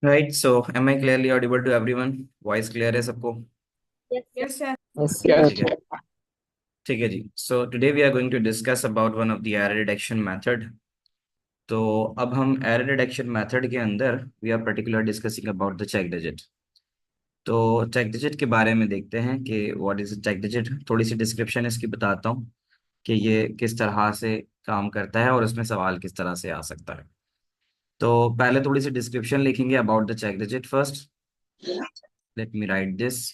Right, so am I clearly audible to everyone? Voice clear है सबको? Yes, sir. Yes, sir. Yes, Yes. ठीक है, ठीक है जी. So today we are going to discuss about one of the error detection method. तो अब हम error detection method के अंदर we are particular discussing about the check digit. तो check digit के बारे में देखते हैं कि what is a check digit. थोड़ी सी description इसकी बताता हूँ कि ये किस तरह से काम करता है और इसमें सवाल किस तरह से आ सकता है. तो पहले थोड़ी सी description लिखेंगे about the check digit first. Let me write this.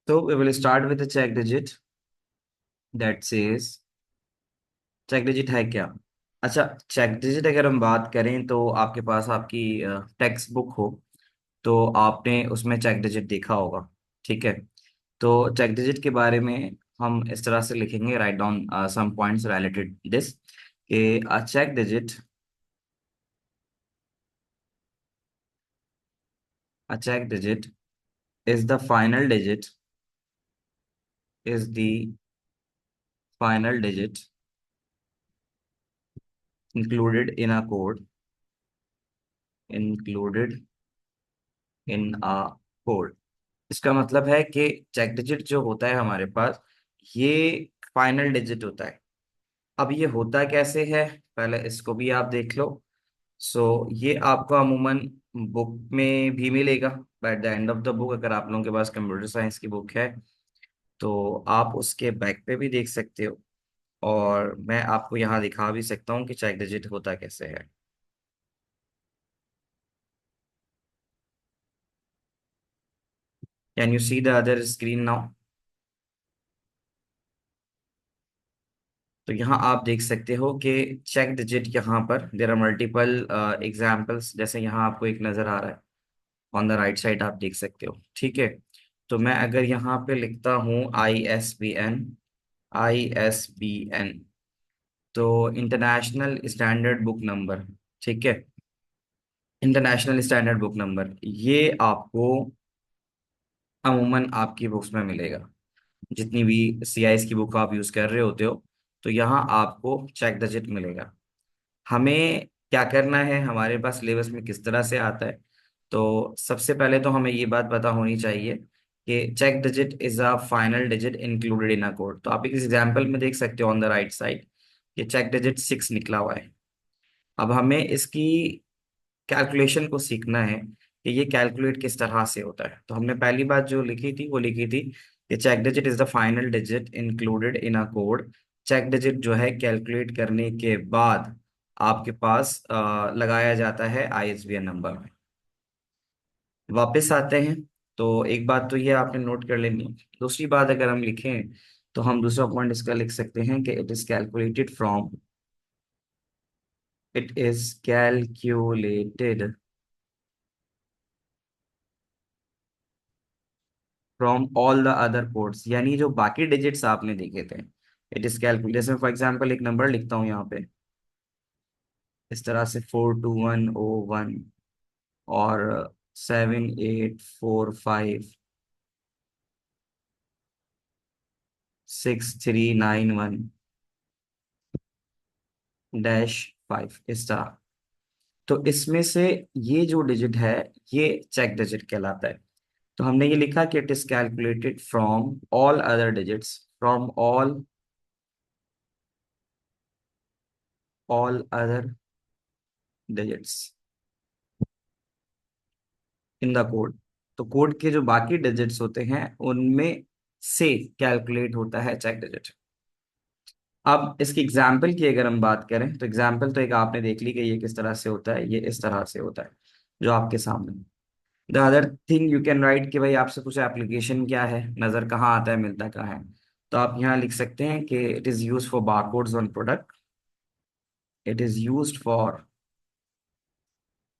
So we will start with the check digit that says check digit है क्या. अच्छा, चेक डिजिट अगर हम बात करें तो आपके पास आपकी टेक्स्ट बुक हो तो आपने उसमें चेक डिजिट देखा होगा. ठीक है, तो चेक डिजिट के बारे में हम इस तरह से लिखेंगे. Write down some points related this कि a check digit, a check digit is the final digit, is the final digit included in a code, included in a code. इसका मतलब है कि चेक डिजिट जो होता है हमारे पास, ये फाइनल डिजिट होता है. अब ये होता कैसे है, पहले इसको भी आप देख लो. सो ये आपको अमूमन बुक में भी मिलेगा. By the end of the book, अगर आप लोगों के पास कंप्यूटर साइंस की बुक है तो आप उसके बैक पे भी देख सकते हो. और मैं आपको यहाँ दिखा भी सकता हूँ कि चेक डिजिट होता कैसे है. Can you see the other screen now? तो यहाँ आप देख सकते हो कि चेक डिजिट, यहाँ पर देर आर मल्टीपल एग्जाम्पल्स. जैसे यहाँ आपको एक नजर आ रहा है ऑन द राइट साइड, आप देख सकते हो. ठीक है, तो मैं अगर यहाँ पे लिखता हूँ ISBN, ISBN, तो इंटरनेशनल स्टैंडर्ड बुक नंबर. ठीक है, इंटरनेशनल स्टैंडर्ड बुक नंबर ये आपको अमूमन आपकी बुक्स में मिलेगा. जितनी भी CIS की बुक आप यूज कर रहे होते हो तो यहाँ आपको चेक डिजिट मिलेगा. हमें क्या करना है, हमारे पास सिलेबस में किस तरह से आता है. तो सबसे पहले तो हमें ये बात पता होनी चाहिए कि check digit is a final digit included in a code. तो आप इस एग्जांपल में देख सकते हो ऑन द राइट साइड कि चेक डिजिट 6 निकला हुआ है. अब हमें इसकी कैलकुलेशन को सीखना है कि ये कैलकुलेट किस तरह से होता है. तो हमने पहली बात जो लिखी थी वो लिखी थी कि check digit is the final digit included in a code. Check digit जो है कैलकुलेट करने के बाद आपके पास लगाया जाता है ISBN नंबर में. वापस आते हैं, तो एक बात तो ये आपने नोट कर लेनी है. दूसरी बात अगर हम लिखें तो हम दूसरा पॉइंट इसका लिख सकते हैं कि it is calculated from, it is calculated from all the other codes. यानी जो बाकी डिजिट्स आपने देखे थे, इट इज कैलकुलेट. जैसे फॉर एग्जांपल एक नंबर लिखता हूँ यहाँ पे इस तरह से 42101 और 78456391-5, इस तरह. तो इसमें से ये जो डिजिट है ये चेक डिजिट कहलाता है. तो हमने ये लिखा कि it is calculated from all other digits, from all other digits in the code. तो कोड के जो बाकी डिजिट्स होते हैं उनमें से कैलकुलेट होता है चेक डिजिट. अब इसकी एग्जाम्पल की अगर हम बात करें तो एग्जाम्पल तो एक आपने देख ली कि ये किस तरह से होता है, ये इस तरह से होता है जो आपके सामने. The other thing you can write कि भाई आपसे पूछा एप्लीकेशन क्या है, नजर कहाँ आता है, मिलता कहाँ है. तो आप यहाँ लिख सकते हैं कि it is use for barcodes on product, it is use for,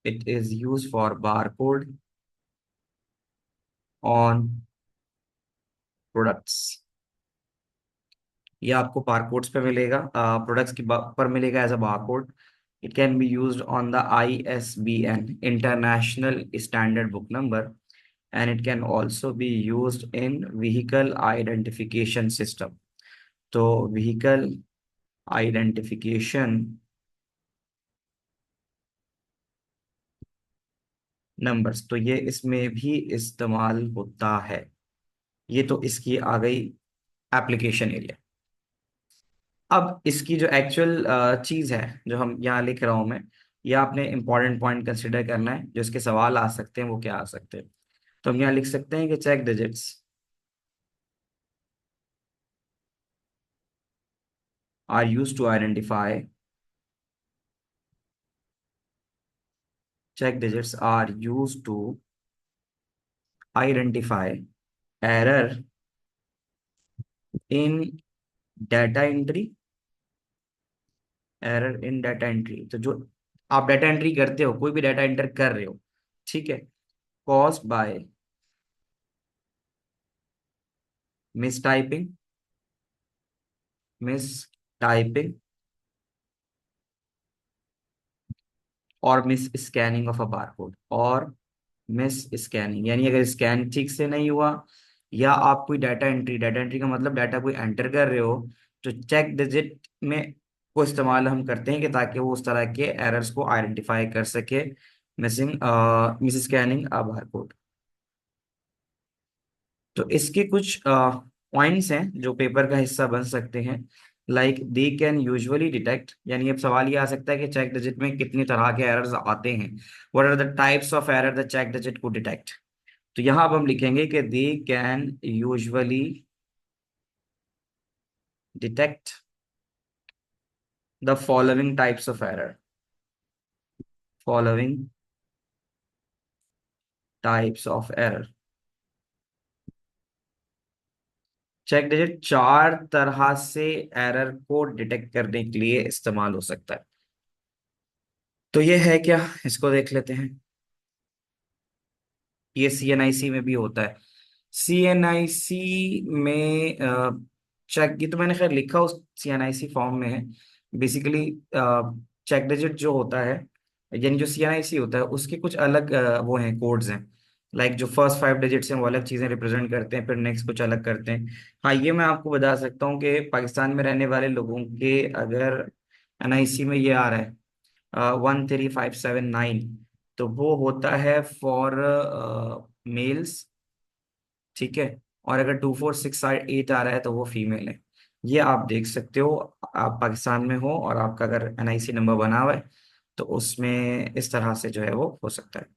it is use for barcode on products. ये आपको बारकोड्स पे मिलेगा, प्रोडक्ट्स की पर मिलेगा as a barcode. It can be used on the ISBN, international standard book number, and it can also be used in vehicle identification system. तो vehicle identification numbers, तो ये इसमें भी इस्तेमाल होता है। ये तो इसकी आ गई एप्लीकेशन एरिया। अब इसकी जो एक्चुअल चीज है जो हम यहाँ लिख रहा हूं मैं, या आपने इंपॉर्टेंट पॉइंट कंसिडर करना है जो इसके सवाल आ सकते हैं, वो क्या आ सकते हैं। तो हम यहाँ लिख सकते हैं कि check digits are use to identify, check digits are used to identify error in data entry, error in data entry. तो जो आप डाटा एंट्री करते हो, कोई भी डाटा एंटर कर रहे हो, ठीक है, cause by mistyping, mistyping और misscanning of a barcode, और मिस स्कैनिंग यानी अगर स्कैन ठीक से नहीं हुआ, या आप कोई डाटा एंट्री, डाटा एंट्री का मतलब डाटा कोई एंटर कर रहे हो, तो चेक डिजिट में को इस्तेमाल हम करते हैं कि ताकि वो उस तरह के एरर्स को आइडेंटिफाई कर सके। मिसिंग मिस स्कैनिंग अ बारकोड। तो इसके कुछ पॉइंट्स हैं जो पेपर का हिस्सा बन सकते हैं। Like they can usually detect, यानी अब सवाल ये आ सकता है कि चेक डिजिट में कितनी तरह के एरर्स आते हैं। What are the types of error the check digit को डिटेक्ट। तो यहां अब हम लिखेंगे कि they can usually detect the following types of error, following types of error. Check digit चार तरह से एरर को डिटेक्ट करने के लिए इस्तेमाल हो सकता है। तो ये है क्या, इसको देख लेते हैं। ये CNIC में भी होता है। CNIC में चेक, ये तो मैंने खैर लिखा उस CNIC फॉर्म में है। बेसिकली चेक डिजिट जो होता है, यानी जो CNIC होता है, उसके कुछ अलग वो हैं, कोड्स हैं। लाइक जो फर्स्ट 5 डिजिट्स हैं वो अलग चीजें रिप्रेजेंट करते हैं, फिर नेक्स्ट कुछ अलग करते हैं। हाँ, ये मैं आपको बता सकता हूँ कि पाकिस्तान में रहने वाले लोगों के अगर NIC में ये आ रहा है 13579, तो वो होता है फॉर मेल्स, ठीक है। और अगर 24688 आ रहा है तो वो फीमेल है। ये आप देख सकते हो, आप पाकिस्तान में हो और आपका अगर NIC नंबर बना हुआ है, तो उसमें इस तरह से जो है वो हो सकता है।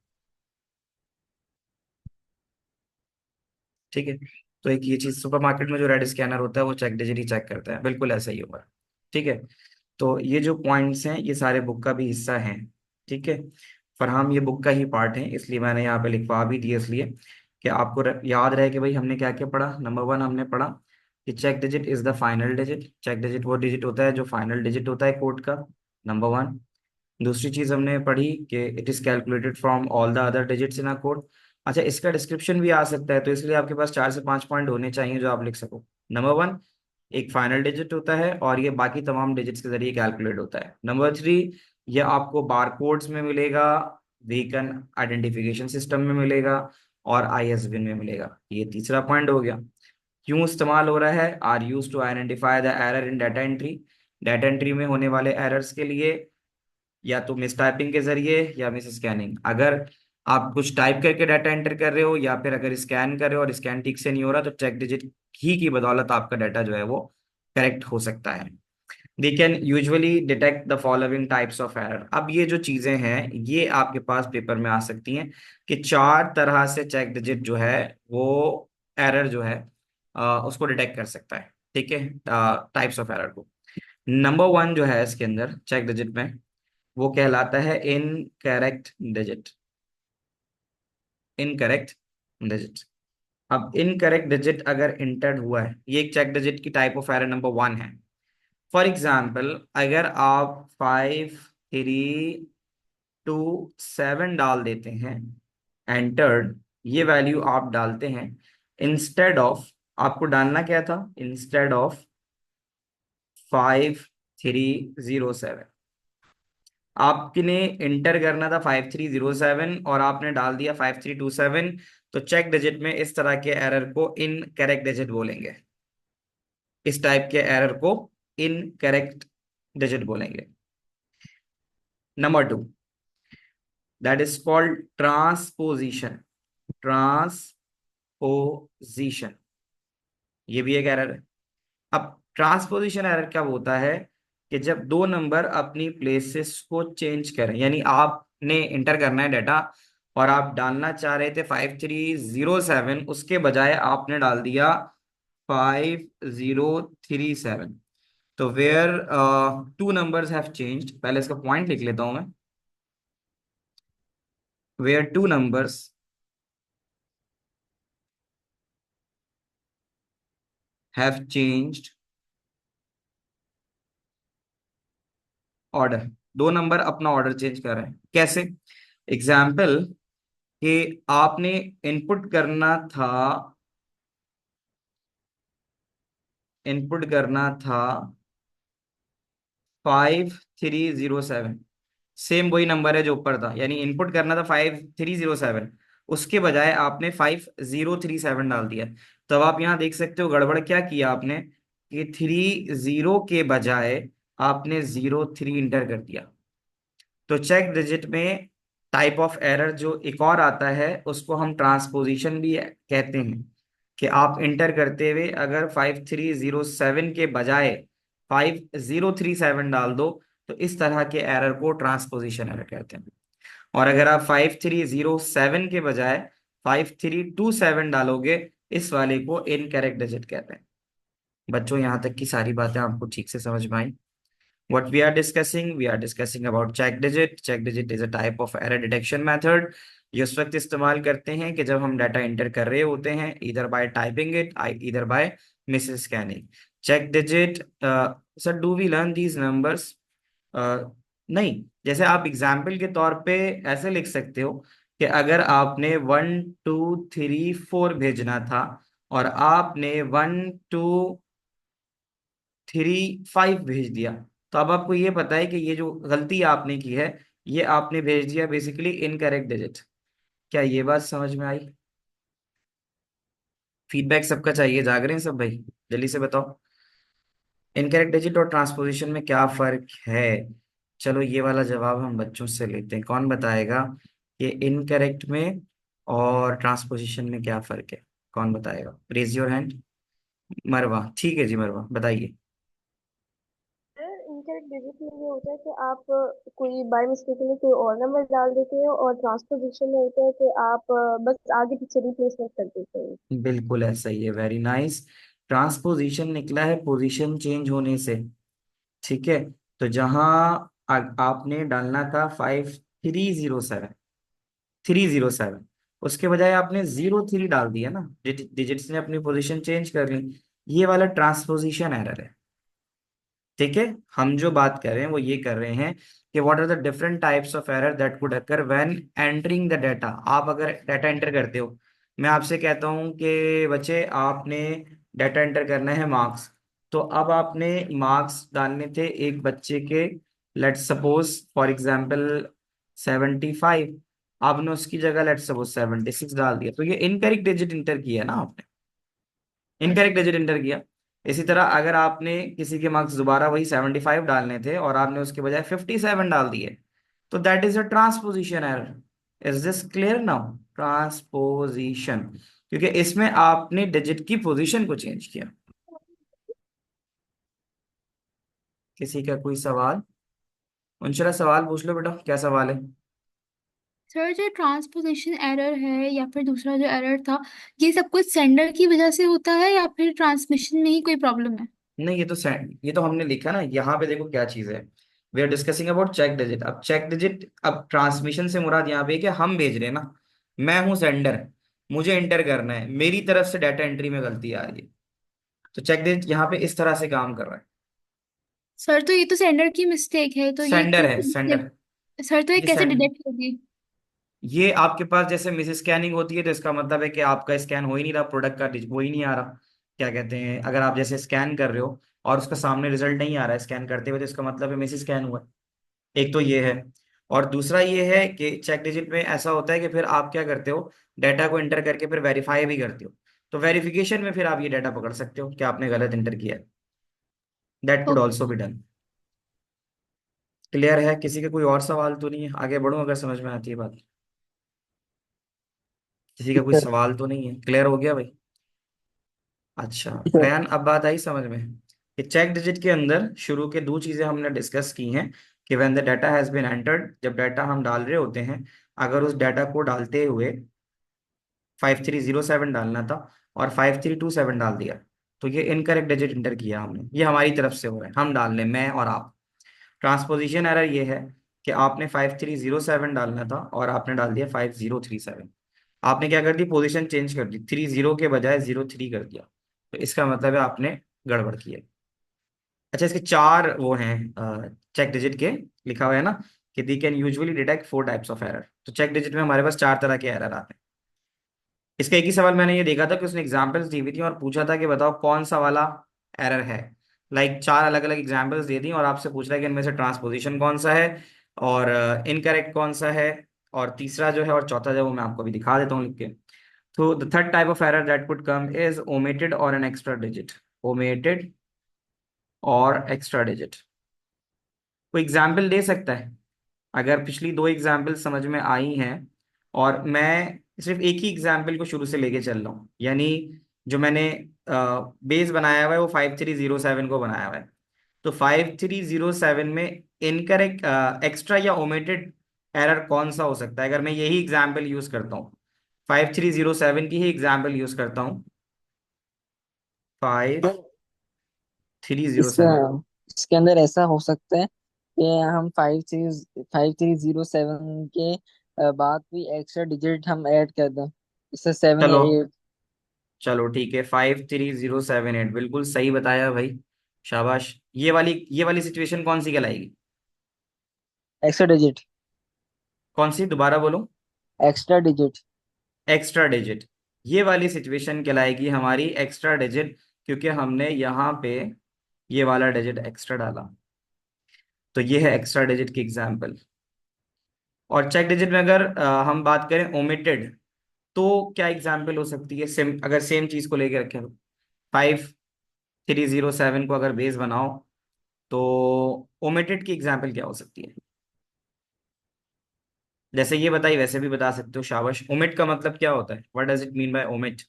ठीक है। तो एक ये चीज, सुपरमार्केट में जो रेड स्कैनर होता है वो चेक डिजिट ही चेक करता है, बिल्कुल ऐसा ही होगा। ठीक है। तो ये जो पॉइंट्स हैं ये सारे बुक का भी हिस्सा हैं। ठीक है। फरहाम ये बुक का ही पार्ट है, इसलिए मैंने यहाँ पे लिखवा भी दिया, इसलिए कि आपको याद रहे कि भाई हमने क्या क्या पढ़ा। नंबर वन हमने पढ़ा कि check digit is the final digit. Check digit वो डिजिट होता है जो फाइनल डिजिट होता है कोड का, नंबर वन। दूसरी चीज हमने पढ़ी कि it is calculated from all the other digits in a code. अच्छा, इसका डिस्क्रिप्शन भी आ सकता है, तो इसलिए आपके पास 4 से 5 पॉइंट होने चाहिए जो आप लिख सको। नंबर वन, एक फाइनल डिजिट होता है और ये बाकी तमाम डिजिट्स के जरिए कैलकुलेट होता है। नंबर थ्री, ये आपको बारकोड्स में मिलेगा, व्हीकल आइडेंटिफिकेशन सिस्टम में मिलेगा, और ISBN में मिलेगा। ये तीसरा पॉइंट हो गया। क्यों इस्तेमाल हो रहा है, are use to identify the error in data entry, data entry में होने वाले एरर्स के लिए, या तो मिस टाइपिंग के जरिए या मिस स्कैनिंग। अगर आप कुछ टाइप करके डाटा एंटर कर रहे हो, या फिर अगर स्कैन कर रहे हो और स्कैन ठीक से नहीं हो रहा, तो चेक डिजिट ही की बदौलत आपका डाटा जो है वो करेक्ट हो सकता है। दे can usually detect the following types of error. अब ये जो चीजें हैं ये आपके पास पेपर में आ सकती हैं कि चार तरह से चेक डिजिट जो है वो एरर जो है उसको डिटेक्ट कर सकता है। ठीक है, टाइप्स ऑफ एरर को। नंबर वन जो है इसके अंदर चेक डिजिट में, वो कहलाता है इनकरेक्ट डिजिट, इनकरेक्ट डिजिट। अब इनकरेक्ट डिजिट अगर इंटर्ड हुआ है, ये एक चेक डिजिट की type of error number one है। फॉर एग्जाम्पल, अगर आप 5327 डाल देते हैं एंटर्ड, ये वैल्यू आप डालते हैं इंस्टेड ऑफ, आपको डालना क्या था, इंस्टेड ऑफ 5307, आपने इंटर करना था 5307 और आपने डाल दिया 5327। तो चेक डिजिट में इस तरह के एरर को इनकरेक्ट डिजिट बोलेंगे, इस टाइप के एरर को इनकरेक्ट डिजिट बोलेंगे। Number 2, that is called transposition. Transposition, ये भी एक एरर है। अब ट्रांसपोजिशन एरर क्या होता है कि जब दो नंबर अपनी प्लेसेस को चेंज करें, यानी आपने इंटर करना है डाटा और आप डालना चाह रहे थे 5307, उसके बजाय आपने डाल दिया 5037। तो where two numbers have changed, पहले इसका पॉइंट लिख लेता हूं मैं, where two numbers have changed order, दो नंबर अपना ऑर्डर चेंज कर रहे हैं। कैसे? एग्जाम्पल कि आपने इनपुट करना था, इनपुट करना था 5307, सेम वही नंबर है जो ऊपर था, यानी इनपुट करना था 5307, उसके बजाय आपने 5037 डाल दिया। तब आप यहां देख सकते हो गड़बड़ क्या किया आपने, कि 30 के बजाय आपने 03 इंटर कर दिया। तो चेक डिजिट में टाइप ऑफ एरर जो एक और आता है उसको हम ट्रांसपोजिशन भी कहते हैं, कि आप इंटर करते हुए अगर 5307 के बजाय 5037 डाल दो, तो इस तरह के एरर को ट्रांसपोजिशन एरर कहते हैं। और अगर आप 5307 के बजाय 5327 डालोगे, इस वाले को इनकरेक्ट डिजिट कहते हैं। बच्चों, यहां तक की सारी बातें आपको ठीक से समझ में आई? What we are discussing? We are discussing about check digit. Check digit is a type of error detection method. ये उस वक्त इस्तेमाल करते हैं कि जब हम डाटा इंटर कर रहे होते हैं, इधर बाय टाइपिंग इट, इधर by misscanning. Check digit, sir do we learn these numbers? नहीं, जैसे आप एग्जाम्पल के तौर पे ऐसे लिख सकते हो कि अगर आपने 1234 भेजना था और आपने 1235 भेज दिया, तो अब आपको ये पता है कि ये जो गलती आपने की है, ये आपने भेज दिया बेसिकली इनकरेक्ट डिजिट। क्या ये बात समझ में आई? फीडबैक सबका चाहिए, जाग रहे हैं सब भाई? जल्दी से बताओ, इनकरेक्ट डिजिट और ट्रांसपोजिशन में क्या फर्क है? चलो ये वाला जवाब हम बच्चों से लेते हैं। कौन बताएगा कि इनकरेक्ट में और ट्रांसपोजिशन में क्या फर्क है? कौन बताएगा? Raise your hand. मरवा, ठीक है जी, मरवा बताइए। इनकरेक्ट डिजिट में ये होता है कि आप कोई बाय मिस्टेकली कोई और नंबर डाल देते हो, और ट्रांसपोजिशन में होता है कि आप बस आगे पीछे रिप्लेसमेंट कर देते हो। बिल्कुल ऐसा ही है, वेरी नाइस। ट्रांसपोजिशन निकला है पोजीशन चेंज होने से, ठीक है। तो जहां आपने डालना था 5307, उसके बजाय आपने 03 डाल दिया ना, डिजिट्स ने अपनी पोजीशन चेंज कर ली। ये वाला ट्रांसपोजिशन एरर है, ठीक है। हम जो बात कर रहे हैं वो ये कर रहे हैं कि what are the different types of error that could occur when entering the data. आप अगर डाटा एंटर करते हो, मैं आपसे कहता हूं कि बच्चे आपने डाटा एंटर करना है मार्क्स, तो अब आपने मार्क्स डालने थे एक बच्चे के, लेट्स सपोज फॉर एग्जांपल 75, आपने उसकी जगह लेट्स सपोज 76 डाल दिया, तो ये इनकरेक्ट डिजिट इंटर किया ना आपने, इनकरेक्ट डिजिट एंटर किया। इसी तरह अगर आपने किसी के मार्क्स दोबारा वही 75 डालने थे और आपने उसके बजाय 57 डाल दिए, तो that is a transposition error. Is this clear now? Transposition, क्योंकि इसमें आपने डिजिट की पोजीशन को चेंज किया। किसी का कोई सवाल? उनशरा सवाल पूछ लो बेटा, क्या सवाल है? सर, जो ट्रांसपोजिशन एरर है या फिर दूसरा जो एरर था, ये सब कुछ सेंडर की वजह से होता है या फिर ट्रांसमिशन में ही कोई प्रॉब्लम है? नहीं, ये तो हमने लिखा ना, यहाँ पे देखो क्या चीज है। We are discussing about check digit. अब चेक डिजिट, अब ट्रांसमिशन से मुराद यहाँ पे है कि हम भेज रहे हैं ना, मैं हूं सेंडर, मुझे इंटर करना है, मेरी तरफ से डाटा एंट्री में गलती आ रही है, तो चेक डिजिट यहाँ पे इस तरह से काम कर रहा है। सर, तो ये तो सेंडर की मिस्टेक है, तो ये सेंडर है, कैसे सेंडर। सर, तो ये ये कैसे सेंड डिटेक्ट होगी? ये आपके पास जैसे मिस स्कैनिंग होती है, तो इसका मतलब है कि आपका स्कैन हो ही नहीं रहा, प्रोडक्ट का वो ही नहीं आ रहा। क्या कहते हैं, अगर आप जैसे स्कैन कर रहे हो और उसका सामने रिजल्ट नहीं आ रहा है स्कैन करते हुए, तो इसका मतलब है मिस स्कैन हुआ है। एक तो ये है। और दूसरा ये है कि चेक डिजिट में ऐसा होता है कि फिर आप क्या करते हो, डाटा को एंटर करके फिर वेरीफाई भी करते हो। तो वेरिफिकेशन में फिर आप ये डाटा पकड़ सकते हो कि आपने गलत एंटर किया है। That could okay. Also be done. Clear है? किसी के कोई और सवाल तो नहीं है? आगे बढ़ूं अगर समझ में आती है बात। किसी का कोई सर। सवाल तो नहीं है? क्लियर हो गया भाई? अच्छा। सर। रयान, अब बात आई समझ में कि चेक डिजिट के अंदर शुरू के दो चीजें हमने डिस्कस की हैं कि when the data has been entered, जब डाटा हम डाल रहे होते हैं, अगर उस डाटा को डालते हुए 5307 डालना था और 5327 डाल दिया, तो ये इनकरेक्ट डिजिट इंटर किया हमने। ये हमारी तरफ से हो रहा है, हम डाल रहे हैं, मैं और आप। ट्रांसपोजिशन एरर ये है कि आपने 5307 डालना था और आपने डाल दिया 5037। आपने क्या कर दी, पोजीशन चेंज कर दी, 30 के बजाय 03 कर दिया। तो इसका मतलब है आपने गड़बड़ की है। अच्छा, इसके चार वो हैं चेक डिजिट के, लिखा हुआ है ना कि they can usually detect 4 types of error. तो चेक डिजिट में हमारे पास 4 तरह के एरर आते हैं। इसका एक ही सवाल मैंने ये देखा था कि उसने एग्जाम्पल्स दी हुई थी और पूछा था कि बताओ कौन सा वाला एरर है। चार अलग अलग एग्जाम्पल्स दे दी और आपसे पूछ रहा है कि इनमें से ट्रांसपोजिशन कौन सा है, और इनकरेक्ट कौन सा है, और तीसरा जो है, और चौथा जो है, वो मैं आपको अभी दिखा देता हूँ लिख के। तो the third type of error that could come is omitted और एन एक्स्ट्रा डिजिट। ओमिटेड और एक्स्ट्रा डिजिट। कोई एग्जाम्पल दे सकता है? अगर पिछली दो एग्जाम्पल समझ में आई हैं, और मैं सिर्फ एक ही एग्जाम्पल को शुरू से लेके चल रहा हूँ, यानी जो मैंने बेस बनाया हुआ है वो 5307 को बनाया हुआ है। तो 5307 में इनकरेक्ट एक्स्ट्रा या ओमिटेड एरर कौन सा हो सकता है, अगर मैं यही एग्जाम्पल यूज करता हूँ, 5307 की ही एग्जाम्पल यूज करता हूँ, फाइव थ्री जीरो इसका सेवन इसके अंदर ऐसा हो सकता है कि हम 5307 के बाद भी एक्स्ट्रा डिजिट हम ऐड कर दें, इससे 7 या चलो, 8 चलो ठीक है, 53078 बिल्कुल सही बताया भाई, शाबाश। ये वाली सिचुएशन कौन सी कहलाएगी? Extra digit. कौन सी, दोबारा बोलो। Extra digit. Extra digit. ये वाली सिचुएशन कहलाएगी हमारी एक्स्ट्रा डिजिट, क्योंकि हमने यहाँ पे ये वाला डिजिट एक्स्ट्रा डाला। तो ये है एक्स्ट्रा डिजिट की एग्जाम्पल। और चेक डिजिट में अगर हम बात करें ओमिटेड, तो क्या एग्जाम्पल हो सकती है? सेम, अगर सेम चीज को लेके रखें, 5307 को अगर बेस बनाओ, तो ओमिटेड की एग्जाम्पल क्या हो सकती है? जैसे ये बताई वैसे भी बता सकते हो, शाबाश। ओमिट का मतलब क्या होता है, what does it mean by omit?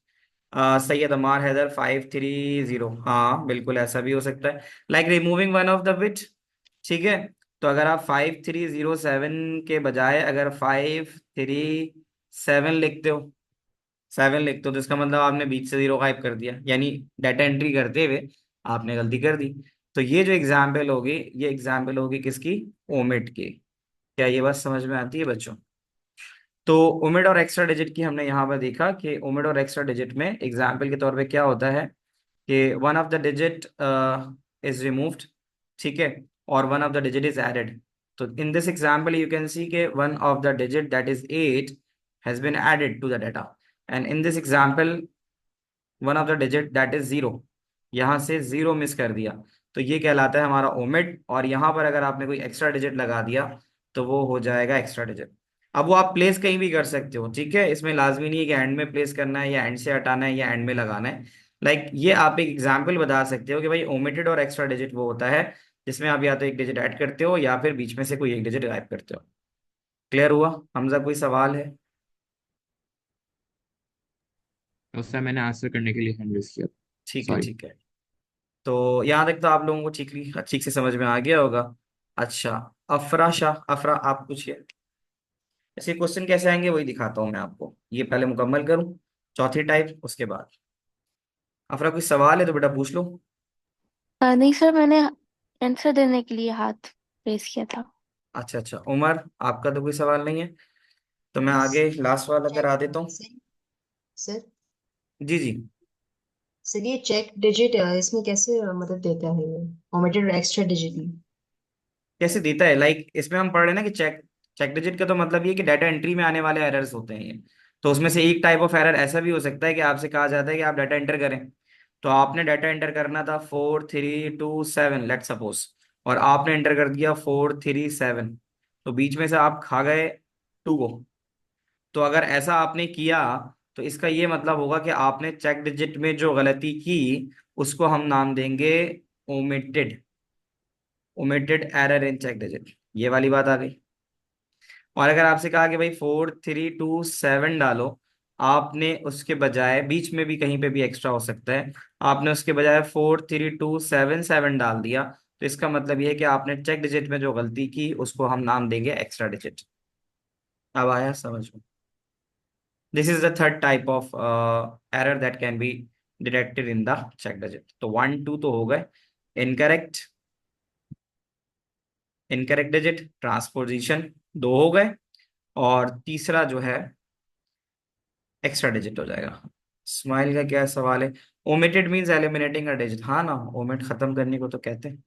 Syed Amar Haider 530, हाँ बिल्कुल ऐसा भी हो सकता है, like removing one of the bit. ठीक है। तो अगर आप 5307 के बजाय अगर 537 लिखते हो, 7 लिखते हो, तो इसका मतलब आपने बीच से 0 गायब कर दिया, यानी डाटा एंट्री करते हुए आपने गलती कर दी। तो ये जो एग्जाम्पल होगी, ये एग्जाम्पल होगी किसकी? ओमिट की। क्या ये बात समझ में आती है बच्चों? तो ओमिड और एक्स्ट्रा डिजिट की हमने यहाँ पर देखा कि ओमिड और एक्स्ट्रा डिजिट में एग्जाम्पल के तौर पे क्या होता है कि one of the digit is removed, ठीक है, और one of the digit is added. तो in this example you can see के one of the digit that is 8 has been added to the data, and in this example one of the digit that is 0, यहाँ से 0 miss कर दिया। तो ये कहलाता है हमारा ओमिट, और यहाँ पर अगर आपने कोई एक्स्ट्रा डिजिट लगा दिया, तो वो हो जाएगा एक्स्ट्रा डिजिट। अब वो आप प्लेस कहीं भी कर सकते हो, ठीक है, इसमें लाजमी नहीं है कि एंड में प्लेस करना है या एंड से हटाना है या एंड में लगाना है। ये आप एक एग्जाम्पल बता सकते हो कि भाई ओमिटेड और एक्स्ट्रा डिजिट वो होता है जिसमें आप या तो एक डिजिट ऐड करते हो या फिर बीच में से कोई एक डिजिट गायब करते हो। क्लियर हुआ? हमजा कोई सवाल है? उससे मैंने आंसर करने के लिए हैंड रेस किया। ठीक है, सॉरी। ठीक है। तो यहाँ तक तो आप लोगों को ठीक से समझ में आ गया होगा। अच्छा, अफरा शाह, अफरा आप पूछिए। ऐसे क्वेश्चन कैसे आएंगे वही दिखाता हूँ मैं आपको, ये पहले मुकम्मल करूँ चौथी टाइप, उसके बाद। अफरा कोई सवाल है तो बेटा पूछ लो। नहीं सर, मैंने आंसर देने के लिए हाथ रेस किया था। अच्छा अच्छा, उमर आपका तो कोई सवाल नहीं है, तो मैं आगे लास्ट वाला चेक करा देता हूँ। सर। सर। जी जी। सर ये चेक डिजिट इसमें कैसे मदद देता है ये ओमिटेड और एक्स्ट्रा डिजिट में? कैसे देता है, इसमें हम पढ़ रहे हैं ना कि चेक चेक डिजिट का तो मतलब ये कि डाटा एंट्री में आने वाले एरर्स होते हैं ये। तो उसमें से एक टाइप ऑफ एरर ऐसा भी हो सकता है कि आपसे कहा जाता है कि आप डाटा एंटर करें। तो आपने डाटा एंटर करना था 4327 लेट सपोज, और आपने एंटर कर दिया 437। तो बीच में से आप खा गए 2 को। तो अगर ऐसा आपने किया तो इसका ये मतलब होगा कि आपने चेक डिजिट में जो गलती की उसको हम नाम देंगे omitted, omitted error in check digit. ये वाली बात आ गई। और अगर आपसे कहा कि भाई 4327 डालो, आपने उसके बजाय बीच में भी कहीं पे भी एक्स्ट्रा हो सकता है, आपने उसके बजाय 43277 डाल दिया, तो इसका मतलब ये है कि आपने चेक डिजिट में जो गलती की उसको हम नाम देंगे एक्स्ट्रा डिजिट। अब आया समझ में? This is the third type of error that can be detected in the check digit. तो 1 2 तो हो गए इनकरेक्ट, इनकरेक्ट डिजिट, ट्रांसपोजिशन, 2 हो गए, और तीसरा जो है एक्स्ट्रा डिजिट हो जाएगा। स्माइल का क्या सवाल है? Omitted means eliminating a digit, हाँ ना, ओमिट खत्म करने को तो कहते हैं।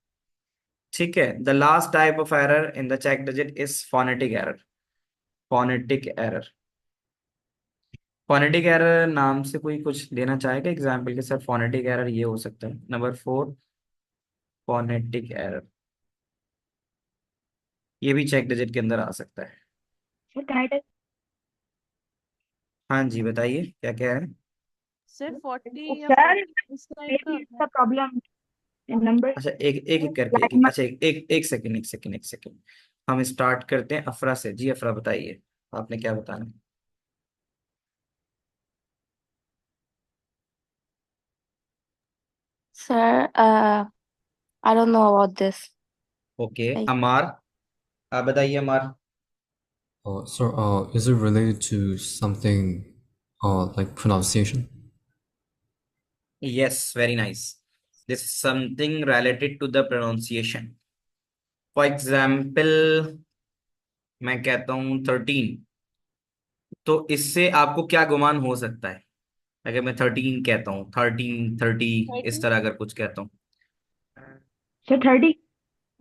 ठीक है, the last type of error in the check digit is phonetic error. Phonetic error, phonetic error नाम से कोई कुछ देना चाहेगा एग्जाम्पल के साथ? फोनेटिक एरर ये हो सकता है नंबर 4, फोनेटिक एरर, ये भी चेक डिजिट के अंदर आ सकता है। हाँ जी बताइए क्या कह रहे हैं? सर 40 या सर 40 इस टाइप का maybe it's है। the problem in number अच्छा एक एक एक करके line अच्छा एक सेकंड, एक सेकंड। हम स्टार्ट करते हैं अफरा से। जी अफरा बताइए, आपने क्या बताना है? Sir, I don't know about this. Okay Like, Amar, आप बताइए Amar. So, is it related to something like pronunciation? Yes very nice, this something related to the pronunciation. For example मैं कहता हूँ 13, तो इससे आपको क्या गुमान हो सकता है? अगर मैं 13 कहता हूँ, 13 30 इस 30 तरह अगर कुछ कहता हूँ, so 30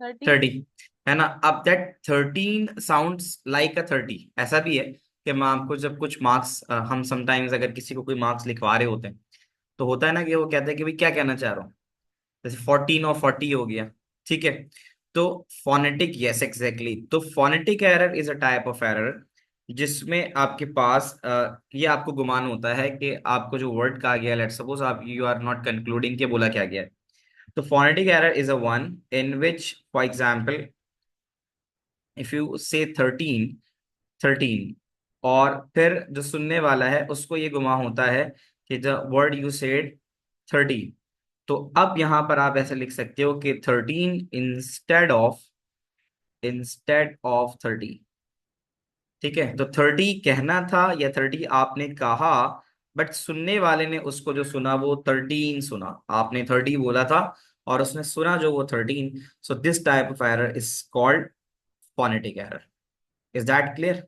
30 30, है ना? अब दैट 13 साउंड्स लाइक अ 30। ऐसा भी है कि मैं आपको जब कुछ मार्क्स, हम समटाइम्स अगर किसी को कोई मार्क्स लिखवा रहे होते हैं तो होता है ना कि वो कहते हैं कि भाई क्या कहना चाह रहा हूँ, जैसे 14 और 40 हो गया। ठीक है, तो फोनेटिक, यस एग्जैक्टली, तो phonetic error is a type of error जिसमें आपके पास ये आपको गुमान होता है कि आपको जो वर्ड कहा गया, लेट्स सपोज आप यू आर नॉट कंक्लूडिंग के बोला क्या गया है। तो phonetic error is a one in which, for example, if you say 13 और फिर जो सुनने वाला है उसको ये गुमा होता है कि द वर्ड यू सेड 13, तो अब यहां पर आप ऐसे लिख सकते हो कि 13 इंस्टेड ऑफ 30। ठीक है, तो 30 कहना था या 30 आपने कहा, बट सुनने वाले ने उसको जो सुना वो 13 सुना। आपने 30 बोला था और उसने सुना जो वो 13। So this type of error is called phonetic error. Is that clear?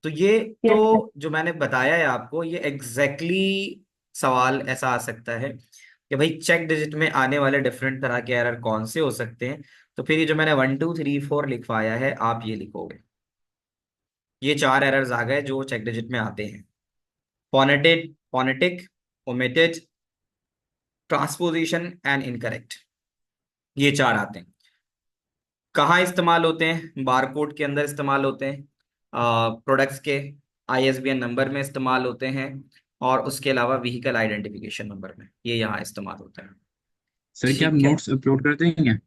तो ये yes sir तो जो मैंने बताया है आपको, ये एग्जैक्टली सवाल ऐसा आ सकता है कि भाई चेक डिजिट में आने वाले डिफरेंट तरह के एरर कौन से हो सकते हैं। तो फिर ये जो मैंने 1 2 3 4 लिखवाया है आप ये लिखोगे। ये 4 एरर्स आ गए जो चेक डिजिट में आते हैं। Phonetic, omitted, transposition and incorrect, ये 4 आते हैं। कहाँ इस्तेमाल होते हैं? बारकोड के अंदर इस्तेमाल होते हैं, प्रोडक्ट्स के आईएसबीएन नंबर में इस्तेमाल होते हैं, और उसके अलावा व्हीकल आइडेंटिफिकेशन नंबर में, ये यहाँ इस्तेमाल होता है। सर क्या आप ठीक है, नोट्स अपलोड कर देंगे?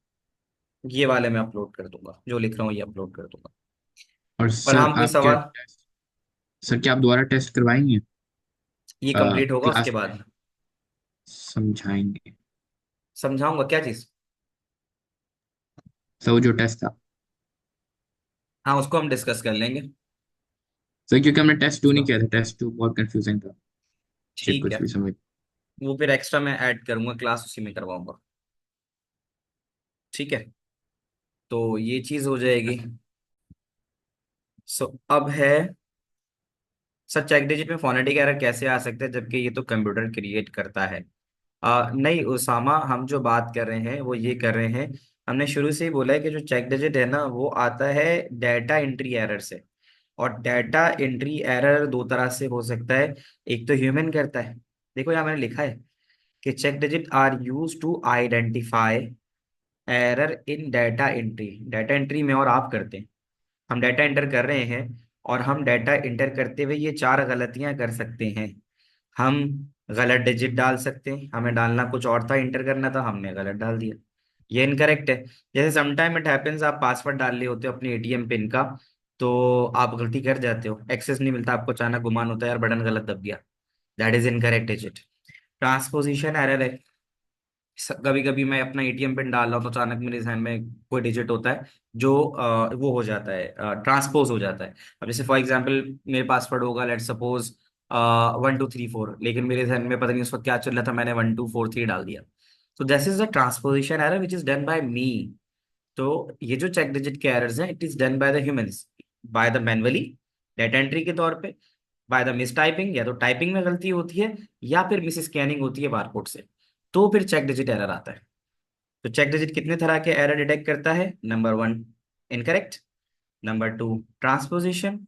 ये वाले मैं अपलोड कर दूंगा, जो लिख रहा हूँ ये अपलोड कर दूंगा। और फरहान कोई सवाल? सर क्या आप दोबारा टेस्ट करवाएंगे? ये कंप्लीट होगा उसके क्लास में बाद समझाएंगे? समझाऊंगा क्या चीज। सर वो जो टेस्ट था। हाँ उसको हम डिस्कस कर लेंगे। सर क्योंकि हमने टेस्ट 2 नहीं उसको किया था, टेस्ट 2 बहुत कंफ्यूजिंग था, शिट ठीक कुछ है, भी समझ। वो फिर एक्स्ट्रा मैं ऐड करूंगा, क्लास उसी में करवाऊंगा। ठीक है, तो ये चीज हो जाएगी। सो अब है सर, चेक डिजिट में फोनेटिक एरर कैसे आ सकते हैं जबकि ये तो कंप्यूटर क्रिएट करता है? नहीं उसामा, हम जो बात कर रहे हैं वो ये कर रहे हैं, हमने शुरू से ही बोला है कि जो चेक डिजिट है ना वो आता है डाटा एंट्री एरर से। और डाटा एंट्री एरर दो तरह से हो सकता है। एक तो ह्यूमन करता है, देखो यहाँ मैंने लिखा है कि check digit are use to identify error in data entry. Data entry में और आप करते हैं, हम डाटा एंटर कर रहे हैं, और हम डाटा एंटर करते हुए ये चार गलतियां कर सकते हैं। हम गलत डिजिट डाल सकते हैं, हमें डालना कुछ और था, इंटर करना था, हमने गलत डाल दिया, ये इनकरेक्ट है। जैसे समटाइम इट हैपेंस, आप पासवर्ड डाल रहे होते हो अपने एटीएम पिन का, तो आप गलती कर जाते हो, एक्सेस नहीं मिलता आपको, अचानक गुमान होता है यार बटन गलत दब गया, that is incorrect digit. Transposition error है, कभी कभी मैं अपना एटीएम पिन डाल रहा हूँ तो अचानक मेरे ध्यान में कोई डिजिट होता है जो वो हो जाता है, ट्रांसपोज हो जाता है। अब जैसे फॉर एग्जांपल मेरे पासवर्ड होगा लेट सपोज 1234, लेकिन मेरे ध्यान में पता नहीं उस वक्त क्या चल रहा था, मैंने 1243 डाल दिया। तो this is the transposition error which is done by me. तो ये जो चेक डिजिट के एरर्स हैं, it is done by the humans, by the manually, data entry के तौर पे, बाय द मिस टाइपिंग, या तो टाइपिंग में गलती होती है या फिर मिस स्कैनिंग होती है बारकोड से, तो फिर चेक डिजिट एरर आता है। तो चेक डिजिट कितने तरह के एरर डिटेक्ट करता है? Number one, incorrect. Number two, transposition.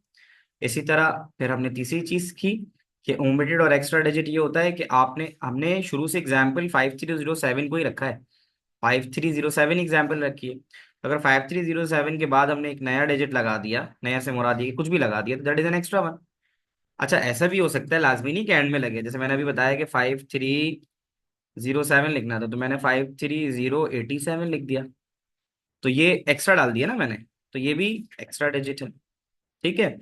इसी तरह फिर हमने तीसरी चीज की कि ओमिटेड और एक्स्ट्रा डिजिट। ये होता है कि आपने हमने शुरू से एग्जाम्पल 5307 को ही रखा है, 5307 एग्जाम्पल रखी है। तो अगर 5307 के बाद हमने एक नया डिजिट लगा दिया, नया से मुराद ये कि कुछ भी लगा दिया, तो that is an extra one. अच्छा ऐसा भी हो सकता है, लाजमी नहीं कि एंड में लगे, जैसे मैंने अभी बताया कि 5307 लिखना था तो मैंने 53087 लिख दिया, तो ये एक्स्ट्रा डाल दिया ना मैंने, तो ये भी एक्स्ट्रा डिजिट है। ठीक है,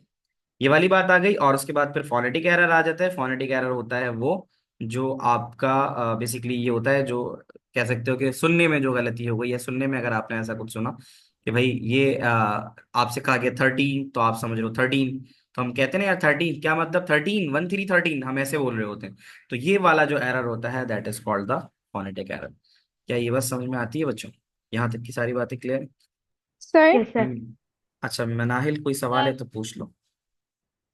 ये वाली बात आ गई। और उसके बाद फिर फोनेटिक एरर आ जाता है। फोनेटिक एरर होता है वो जो आपका बेसिकली ये होता है, जो कह सकते हो कि सुनने में जो गलती हो गई है, सुनने में अगर आपने ऐसा कुछ सुना कि भाई ये आपसे कहा गया 13 तो आप समझ रहे हो 13, तो हम कहते हैं ना यार 13 क्या मतलब, 13 13 हम ऐसे बोल रहे होते हैं। तो ये वाला जो एरर होता है that is called the phonetic error. क्या ये बस समझ में आती है बच्चों? यहाँ तक की सारी बातें क्लियर? Sir, Yes, sir. अच्छा मनाहिल कोई सवाल है सर तो पूछ लो।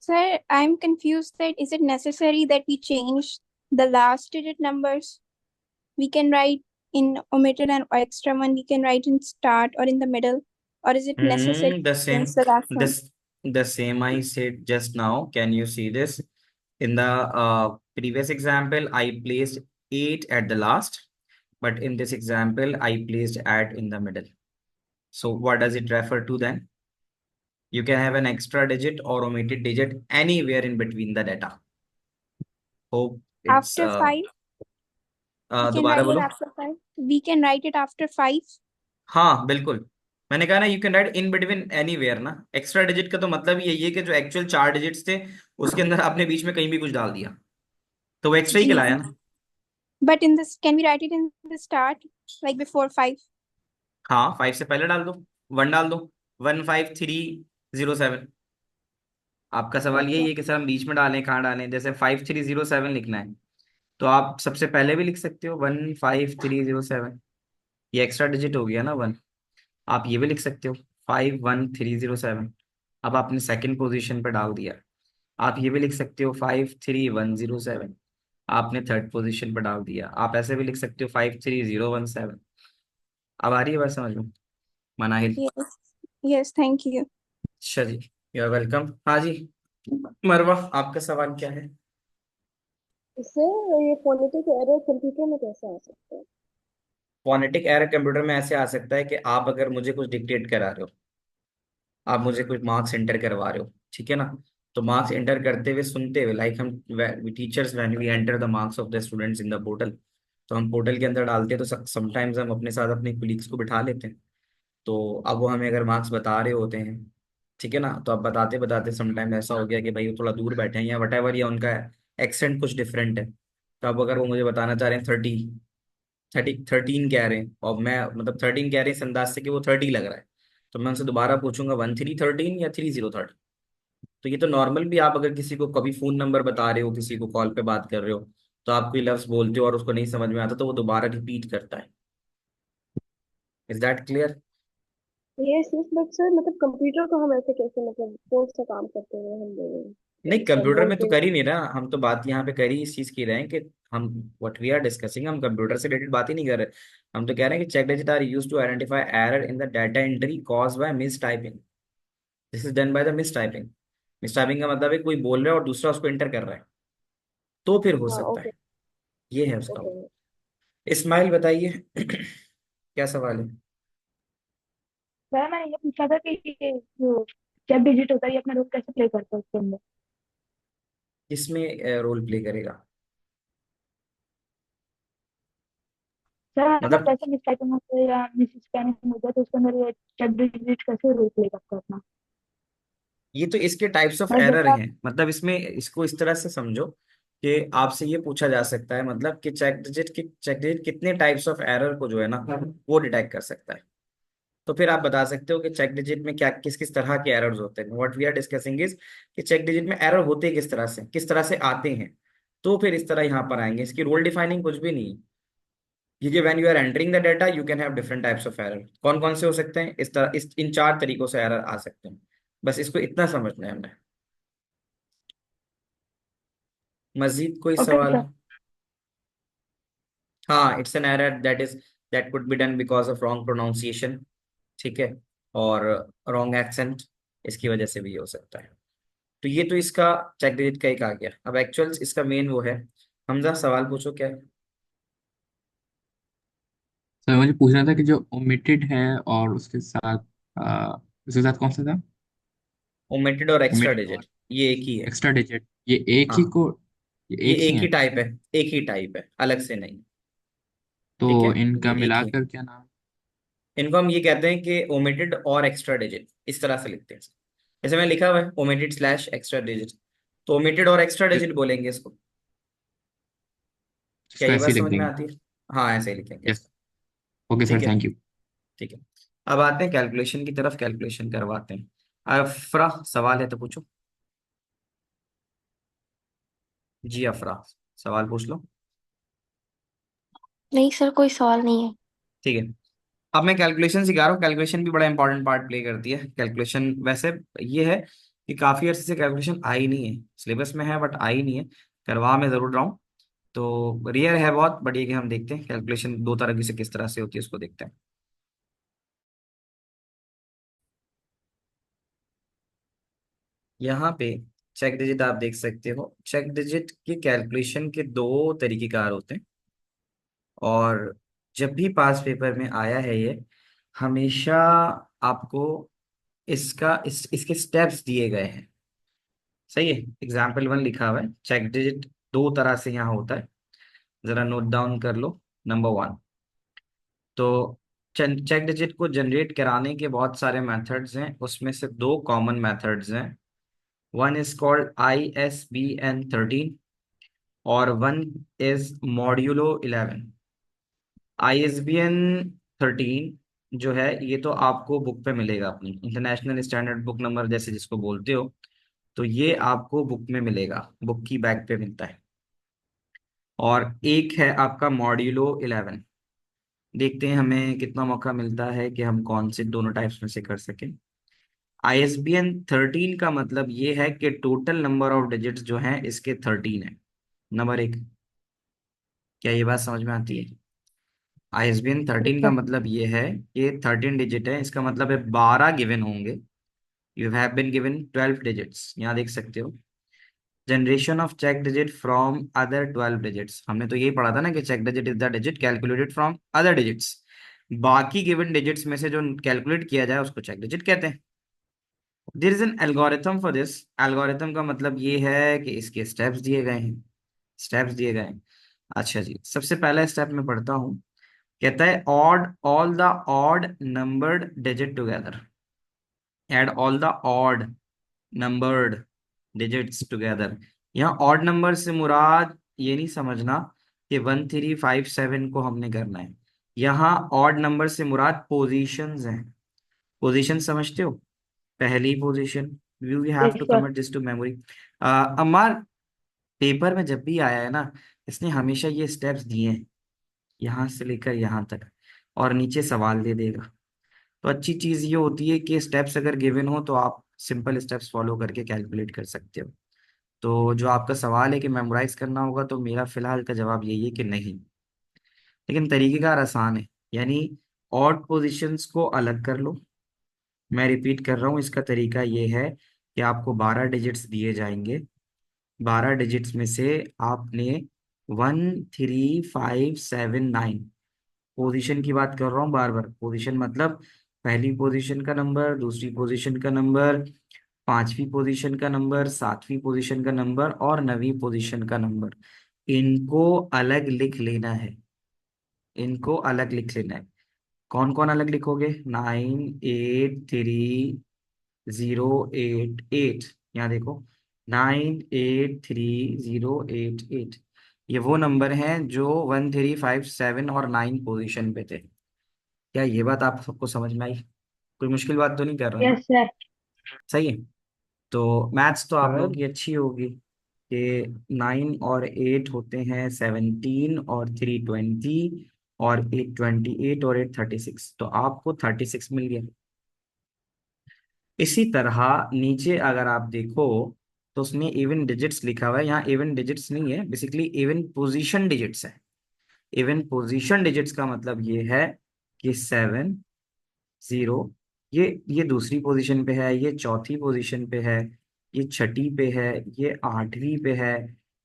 sir, I'm confused that is it necessary that we change the last digit numbers? We can write in omitted and extra one, we can write in start or in the middle, or is it necessary The to change same, the last one? this the same I said just now. Can you see this? In the previous example, I placed 8 at the last, but in this example, I placed at in the middle. So what does it refer to then? You can have an extra digit or omitted digit anywhere in between the data. Hope it's After five, we can दोबारा write it बोलो। after five. We can write it after five. हाँ बिल्कुल, मैंने कहा ना you can write in between anywhere ना। Extra digit का तो मतलब ही यही है कि जो एक्चुअल चार डिजिट्स थे उसके अंदर आपने बीच में कहीं भी कुछ डाल दिया, तो वो एक्स्ट्रा ही G. कहलाया ना। But in this, can we write it in the start, like before five? हाँ 5 से पहले डाल दो, 1 डाल दो, 15307। आपका सवाल यही Okay. है कि सर हम बीच में डालें कहाँ डालें, जैसे 5307 लिखना है तो आप सबसे पहले भी लिख सकते हो 15307, ये एक्स्ट्रा डिजिट हो गया ना 1। आप ये भी लिख सकते हो 51307, अब आपने सेकंड पोजीशन पर डाल दिया। आप ये भी लिख सकते हो 53107, आपने थर्ड पोजीशन पर डाल दिया। आप ऐसे भी लिख सकते हो 53017। अब आ रही है बात समझ में Manahil? Yes. Yes, thank you. अच्छा जी, यू आर वेलकम। हाँ जी मरवा, आपका सवाल क्या है? इससे ये फोनेटिक एरर कंप्यूटर में कैसे आ सकता है? फोनेटिक एरर कंप्यूटर में ऐसे आ सकता है कि आप अगर मुझे कुछ डिक्टेट करा रहे हो, आप मुझे कुछ मार्क्स एंटर करवा रहे हो, ठीक है ना, तो मार्क्स एंटर करते हुए सुनते हुए, लाइक हम teachers when we enter the marks of the students in the portal, तो हम पोर्टल के अंदर डालते हैं तो समटाइम्स हम अपने साथ अपने कोलीग्स को बिठा लेते हैं। तो अब वो हमें अगर मार्क्स बता रहे होते हैं, ठीक है ना, तो अब बताते बताते समटाइम ऐसा हो गया कि भाई वो थोड़ा दूर बैठे हैं या वट या उनका एक्सेंट कुछ डिफरेंट है, तो अब अगर वो मुझे बताना चाह रहे हैं 13 कह रहे हैं, और मैं मतलब 13 कह रहे हैं इस अंदाज से कि वो 30 लग रहा है, तो मैं उनसे दोबारा पूछूंगा 1313 या 3013। तो ये तो नॉर्मल भी, आप अगर किसी को कभी फोन नंबर बता रहे हो, किसी को कॉल पे बात कर रहे हो, तो आप कोई लफ्ज बोलते हो और उसको नहीं समझ में आता तो वो दोबारा रिपीट करता है। Is that clear? Yes yes, but sir मतलब कंप्यूटर को हम ऐसे कैसे, मतलब कौन सा काम करते हुए हम ले रहे हैं? नहीं, सर कंप्यूटर में तो बोलते कर ही नहीं रहा, हम तो बात यहाँ पे कर ही इस चीज की रहे हैं कि हम व्हाट वी आर डिस्कसिंग, हम कंप्यूटर से रिलेटेड बात ही नहीं कर रहे। हम तो कह रहे हैं कि check digit are used to identify error in the data entry caused by mistyping. This is done by the mistyping. Mistyping का मतलब है कोई बोल रहा है और दूसरा उसको इंटर कर रहा है, तो फिर हो हाँ सकता ओके है। ये है उसका। ओके। इस्माइल बताइए क्या सवाल है? सर मैंने ये पूछा था कि ये जो जब डिजिट होता है ये अपना रोल कैसे प्ले करता है उसके अंदर। किसमें रोल प्ले करेगा? सर अगर मतलब जैसे मिस टाइपिंग होता है या मिस स्पेलिंग होता है तो उसके अंदर ये जब डिजिट कैसे रोल प्ले करता है अपना। ये तो इसके टाइप्स ऑफ मतलब एरर जैसे आप हैं, मतलब इसमें इसको इस तरह से समझो कि आपसे ये पूछा जा सकता है मतलब कि चेक डिजिट कितने टाइप्स ऑफ एरर को जो है ना वो डिटेक्ट कर सकता है। तो फिर आप बता सकते हो कि चेक डिजिट में क्या किस किस तरह के एरर्स होते हैं। What we are discussing is कि चेक डिजिट में एरर होते किस तरह से आते हैं। तो फिर इस तरह यहाँ पर आएंगे, इसकी रोल डिफाइनिंग कुछ भी नहीं है, क्योंकि when you are entering the data you can have different types of error. कौन कौन से हो सकते हैं? इस तरह इस इन चार तरीकों से एरर आ सकते हैं। बस इसको इतना समझना है हमें। मजीद कोई ओके सवाल? सर। हाँ, it's an error that could be done because of wrong pronunciation, ठीक है, और रॉन्ग एक्सेंट, इसकी वजह से भी ये हो सकता है। तो ये तो इसका चेक डिजिट का एक आ गया। अब एक्चुअल इसका मेन वो है। हमजा सवाल पूछो क्या है? सर मुझे पूछना था कि जो ओमिटेड है और उसके साथ कौन सा था? ओमिटेड और एक्स्ट्रा ओमिटेड और डिजिट ये एक ही है। एक्स्ट्रा डिजिट, ये एक ही हाँ, को, ये ये एक ही एक ही है। टाइप है। एक ही टाइप है, अलग से नहीं। तो ठीक है, ये इनका एक ही है। मिलाकर क्या नाम? इनको हम ये कहते हैं कि ओमिटेड और एक्स्ट्रा डिजिट, इस तरह से लिखते हैं। जैसे मैं लिखा हुआ है ओमिटेड स्लैश एक्स्ट्रा डिजिट, तो ओमिटेड और एक्स्ट्रा डिजिट बोलेंगे इसको। क्या इसको ये ऐसे बात ही लिख समझ में देंगे। आती है? हाँ, ऐसे ही लिखेंगे यस। इसको। ओके ठीक सर, है। Thank you. ठीक है। अब आते हैं कैलकुलेशन की तरफ, कैलकुलेशन करवाते हैं। अफरा सवाल है तो पूछो। जी अफरा, सवाल पूछ लो। नहीं सर, कोई सवाल नहीं है। ठीक है। अब मैं कैलकुलेशन सिखा रहा हूँ। कैलकुलेशन भी बड़ा इंपॉर्टेंट पार्ट प्ले करती है। कैलकुलेशन वैसे ये है कि काफी अरसे से कैलकुलेशन आई नहीं है, सिलेबस में है बट आई नहीं है। करवा मैं जरूर रहा हूँ। तो रियर है बहुत, बट ये कि हम देखते हैं कैलकुलेशन दो तरह की से किस तरह से होती है उसको देखते हैं। यहाँ पे चेक डिजिट आप देख सकते हो। चेक डिजिट के कैलकुलेशन के दो तरीकेकार होते हैं, और जब भी पास पेपर में आया है ये, हमेशा आपको इसके स्टेप्स दिए गए हैं। सही है। एग्जाम्पल 1 लिखा हुआ है, चेक डिजिट दो तरह से यहाँ होता है, जरा नोट डाउन कर लो। नंबर 1, तो चेक डिजिट को जनरेट कराने के बहुत सारे मेथड्स हैं, उसमें से दो कॉमन मेथड्स हैं। वन इज कॉल्ड ISBN 13 और वन इज मॉड्यूलो 11। ISBN 13 जो है ये तो आपको बुक पे मिलेगा, अपनी इंटरनेशनल स्टैंडर्ड बुक नंबर जैसे जिसको बोलते हो, तो ये आपको बुक में मिलेगा, बुक की बैक पे मिलता है। और एक है आपका मॉड्यूलो 11। देखते हैं हमें कितना मौका मिलता है कि हम कौन से दोनों टाइप्स में से कर सकें। ISBN 13 का मतलब ये है कि टोटल नंबर ऑफ डिजिट्स जो हैं इसके 13 है। नंबर 1, क्या ये बात समझ में आती है? ISBN 13 का सर। मतलब ये है कि 13 डिजिट है, इसका मतलब है 12 गिवन होंगे। You have been given 12 digits, यहाँ देख सकते हो। Generation of check digit from other 12 digits, हमने तो यही पढ़ा था ना कि check digit is the digit calculated from other digits. बाकी गिवन डिजिट्स में से जो कैलकुलेट किया जाए उसको चेक डिजिट कहते हैं। There is an algorithm for this. Algorithm का मतलब ये है कि इसके स्टेप्स दिए गए हैं। स्टेप्स दिए गए हैं। अच्छा जी, सबसे पहला स्टेप मैं पढ़ता हूँ। कहता है odd all the odd numbered digit together. Add all the odd numbered digits together. यहाँ ऑड नंबर से मुराद ये नहीं समझना कि 1357 को हमने करना है। यहाँ ऑड नंबर से मुराद पोजीशंस हैं। पोजीशन समझते हो? पहली position, you have yes two sir. Commit this to memory. Amar, paper में जब भी आया है ना, इसने हमेशा ये स्टेप्स दिए हैं, यहाँ से लेकर यहाँ तक, और नीचे सवाल दे देगा। तो अच्छी चीज ये होती है कि स्टेप्स अगर गिवन हो तो आप सिंपल स्टेप्स फॉलो करके कैलकुलेट कर सकते हो। तो जो आपका सवाल है कि मेमोराइज करना होगा, तो मेरा फिलहाल का जवाब यही है कि नहीं। लेकिन तरीकेकार आसान है, यानी ऑड पोजीशंस को अलग कर लो। मैं रिपीट कर रहा हूँ, इसका तरीका ये है कि आपको 12 डिजिट्स दिए जाएंगे। 12 डिजिट्स में से आपने 1 3 5 7 9, पोजीशन की बात कर रहा हूँ बार बार, पोजीशन मतलब पहली पोजीशन का नंबर, दूसरी पोजीशन का नंबर, पांचवी पोजीशन का नंबर, सातवीं पोजीशन का नंबर और नवीं पोजीशन का नंबर, इनको अलग लिख लेना है। इनको अलग लिख लेना है। कौन कौन अलग लिखोगे? 9 8 3 0 8 8। यहाँ देखो, 9 8 3 0 8 8। ये वो नंबर हैं जो 1 3 5 7 और 9 पोजीशन पे थे। क्या ये बात आप सबको समझ में आई? कोई मुश्किल बात तो नहीं कर रहा ना? Yes sir. सही है। तो मैथ्स तो आप लोगों सर की अच्छी होगी कि 9 और 8 होते हैं 17, और 3 20, और 8 28, और 8 36, तो आपको 36 मिल गया। इसी तरह नीचे अगर आप देखो तो उसमें इवन डिजिट्स लिखा हुआ है। यहाँ इवन डिजिट्स नहीं है, बेसिकली इवन पोजीशन डिजिट्स है। इवन पोजीशन डिजिट्स का मतलब ये है कि 7 0, ये दूसरी पोजीशन पे है, ये चौथी पोजीशन पे है, ये छठी पे है, ये आठवीं पे है,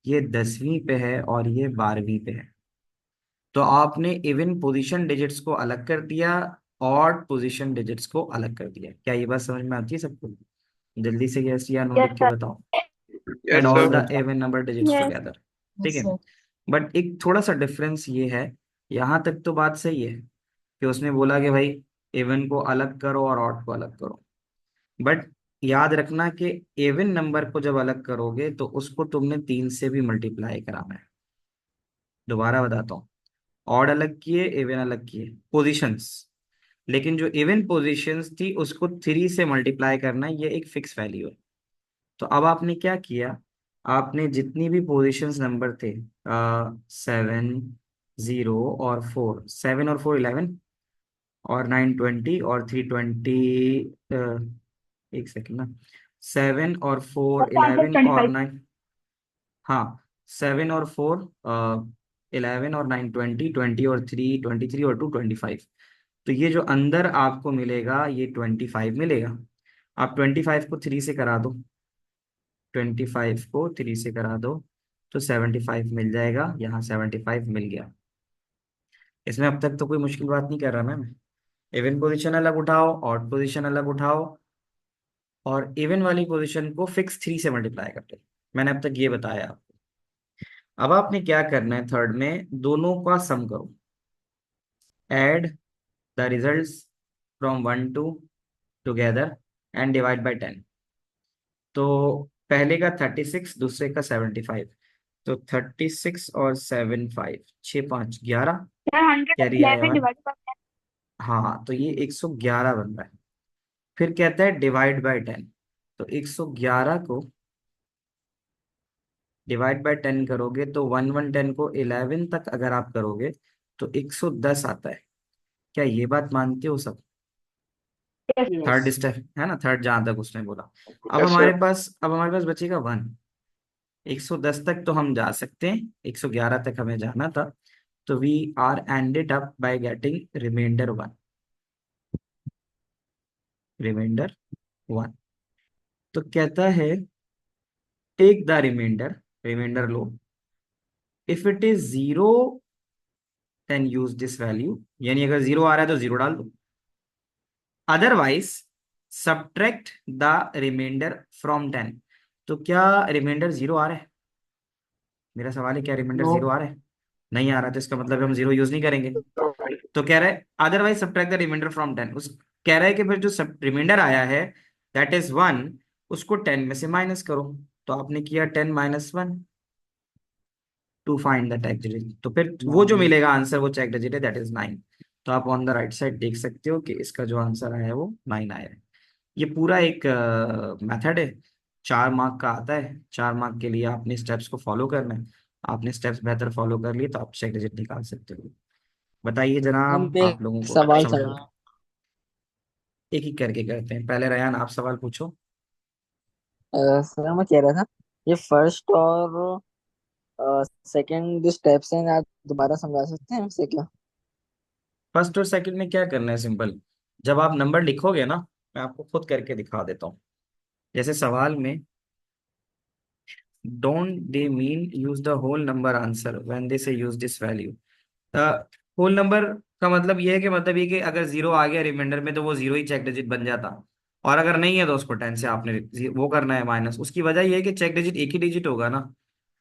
ये 10वीं पे है, और ये 12वीं पे है। तो आपने इवन पोजीशन डिजिट्स को अलग कर दिया, ऑड पोजीशन डिजिट्स को अलग कर दिया। क्या ये बात समझ में आती है सबको? जल्दी से यस या नो यस लिख के सर। बताओ। Add yes all sir. The even number digits Yes. Together. ठीक यस है। सर। बट एक थोड़ा सा डिफरेंस ये है, यहाँ तक तो बात सही है कि उसने बोला कि भाई इवन को अलग करो और ऑड को अलग करो। बट याद रखना कि इवन नंबर को जब अलग करोगे तो उसको तुमने 3 से भी मल्टीप्लाई कराना है। दोबारा बताता हूँ, ऑड अलग किए, इवन अलग किए, पोजीशंस। लेकिन जो इवन पोजीशंस थी उसको 3 से मल्टीप्लाई करना है, ये एक फिक्स वैल्यू है। तो अब आपने क्या किया, आपने जितनी भी पोजीशंस नंबर थे, 7 0 और 4, 7 और 4 11, और 9 20 और 3 20, एक सेकेंड ना, 7 और 4 इसका आंसर 11 और 25। 9, हाँ, 7 और 4 11 और 9 20 20 और 3 23 और 2 25। तो ये जो अंदर आपको मिलेगा ये 25 मिलेगा। आप 25 को 3 से करा दो, 25 को 3 से करा दो तो 75 मिल जाएगा। यहाँ 75 मिल गया। इसमें अब तक तो कोई मुश्किल बात नहीं कर रहा मैं। इवन पोजीशन अलग उठाओ, ऑड पोजीशन अलग उठाओ, और इवन वाली पोजीशन को फिक्स 3 से मल्टीप्लाई कर दो। मैंने अब तक ये बताया आपको। अब आपने क्या करना है, थर्ड में दोनों का सम करो। Add the results from 1 to together and divide by 10। तो पहले का 36, दूसरे का 75। तो 36 और 7 5, 6 5 11, सर कैरी आया 111 1। डिवाइड बाय हाँ, तो ये 111 बन रहा है। फिर कहता है डिवाइड बाय 10। तो 111 को डिवाइड बाय 10 करोगे तो 1 1 10 को 11 तक अगर आप करोगे तो 110 आता है। क्या ये बात मानते हो सब? 10। Third yes. स्टेप है ना, थर्ड जहां तक उसने बोला। Yes sir. अब हमारे पास बचेगा 1। 110 तक तो हम जा सकते हैं, 111 तक हमें जाना था। तो we are ended up by getting remainder 1। Remainder 1। तो कहता है टेक द रिमाइंडर, रिमाइंडर लो। If it is 0 then use this value, यानी अगर 0 आ रहा है तो 0 डाल दो। Otherwise subtract the remainder from 10। तो क्या रिमाइंडर 0 आ रहा है? मेरा सवाल है, क्या रिमाइंडर नो। 0 आ रहा है? नहीं आ रहा, तो इसका मतलब हम 0 यूज नहीं करेंगे। तो कह रहा है otherwise subtract the remainder from 10। उस कह रहा है कि फिर जो सब रिमाइंडर आया है दैट इज 1, उसको 10 में से माइनस करो। तो आपने किया 10 - 1 to find the check digit. तो फिर वो जो मिलेगा आंसर, वो चेक डिजिट है, दैट इज 9। तो आप ऑन द राइट साइड देख सकते हो कि इसका जो आंसर आया है वो 9 आया है। ये पूरा एक मेथड है, 4 मार्क का आता है। 4 मार्क के लिए आपने स्टेप्स को फॉलो करना है। आपने स्टेप्स बेहतर फॉलो कर लिए तो आप चेक डिजिट निकाल सकते हो। बताइए हम जनाब, एक आप लोगों को सवाल समझ में? सवाल एक एक करके करते हैं। पहले रयान आप सवाल पूछो। सर मैं कह रहा था ये फर्स्ट और सेकंड जो स्टेप्स हैं आप दोबारा समझा सकते हैं हमसे क्या? फर्स्ट और सेकंड में क्या करना है, सिंपल। जब आप नंबर लिखोगे ना, मैं आपको खुद करके दिखा देता हूँ। जैसे सवाल में, don't they mean use the whole number answer when they say use this value. Whole number का मतलब ये है कि अगर जीरो आ गया रिमाइंडर में तो वो जीरो ही चेक डिजिट बन जाता। और अगर नहीं है तो उसको 10 से आपने वो करना है माइनस। उसकी वजह ये है कि चेक डिजिट एक ही डिजिट होगा ना।